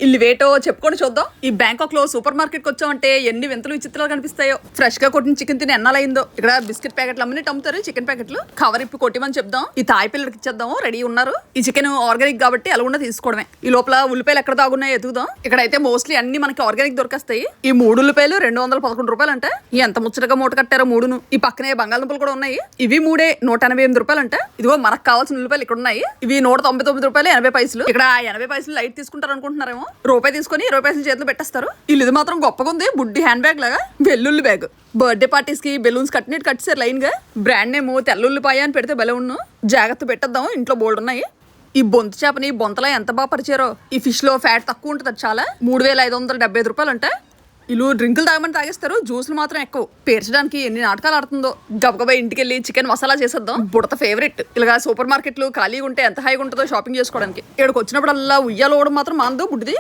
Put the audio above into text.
ఇల్లు వేటో చెప్పుకొని చూద్దాం. ఈ బ్యాంకాక్ లో సూపర్ మార్కెట్ కి వచ్చామంటే ఎన్ని వింతలు విచిత్రాలు కనిపిస్తాయో. ఫ్రెష్ గా కొట్టిన చికెన్ తిని ఎన్నాలైందో. ఇక్కడ బిస్కెట్ ప్యాకెట్లు అమ్మని అమ్ముతారు. చికెన్ ప్యాకెట్లు కవర్ ఇప్పి కొట్టిమని చెప్దాం. ఈ తాయి పిల్లలకి ఇచ్చేద్దాం. రెడీ ఉన్నారు. ఈ చికెన్ ఆర్గానిక్ కాబట్టి అలా కూడా తీసుకోవడమే. ఈ లోపల ఉల్లిపాయలు ఎక్కడ దాగున్నాయో ఎదుగుదాం. ఇక్కడైతే మోస్ట్లీ అన్ని మనకి ఆర్గానిక్ దొరికేస్తాయి. ఈ 3 ఉల్లిపాయలు 211 రూపాయలు అంటే ఎంత ముచ్చటగా మూట కట్టారో 3ను. ఈ పక్కనే బంగాళదుంపలు కూడా ఉన్నాయి. ఇవి 3 188 రూపాయలు అంటే. ఇదిగో మనకు కావాల్సిన ఉల్లిపాయలు ఇక్కడ ఉన్నాయి. ఇవి 199 రూపాయలు 80 పైసలు. ఇక్కడ 80 పైసలు లైట్ తీసుకుంటారు అనుకుంటున్నారేమో. రూపాయి తీసుకొని 20 పైసలు చేతిలో పెట్టేస్తారు. ఇది మాత్రం గొప్పగా ఉంది. బుడ్డి హ్యాండ్ బ్యాగ్ లాగా వెల్లుల్లి బ్యాగ్. బర్త్డే పార్టీస్ కి బెలూన్స్ కట్టినట్టు కట్టారు లైన్ గా. బ్రాండ్ నేమ్ తెల్లుల్లిపాయ అని పెడితే బెలూన్. జాగ్రత్త పెట్టేద్దాం. ఇంట్లో బోల్డ్ ఉన్నాయి. ఈ బొంత చేపని బొంతలా ఎంత బాగా పరిచారో. ఈ ఫిష్ లో ఫ్యాట్ తక్కువ ఉంటుంది. చాలా 3575 రూపాయలు అంటే. వీళ్ళు డ్రింకులు తాగమని తాగేస్తారు. జ్యూస్లు మాత్రం ఎక్కువ. పేర్చడానికి ఎన్ని నాటకాలు ఆడుతుందో. గబగబా ఇంటికి వెళ్ళి చికెన్ మసాలా చేసేద్దాం. బుడత ఫేవరెట్. ఇలాగా సూపర్ మార్కెట్లు ఖాళీగా ఉంటే ఎంత హాయిగా ఉంటుందో షాపింగ్ చేసుకోవడానికి. ఇక్కడికి వచ్చినప్పుడల్లా ఉయ్యాలు ఓవడం మాత్రం మాందో బుడ్డిది.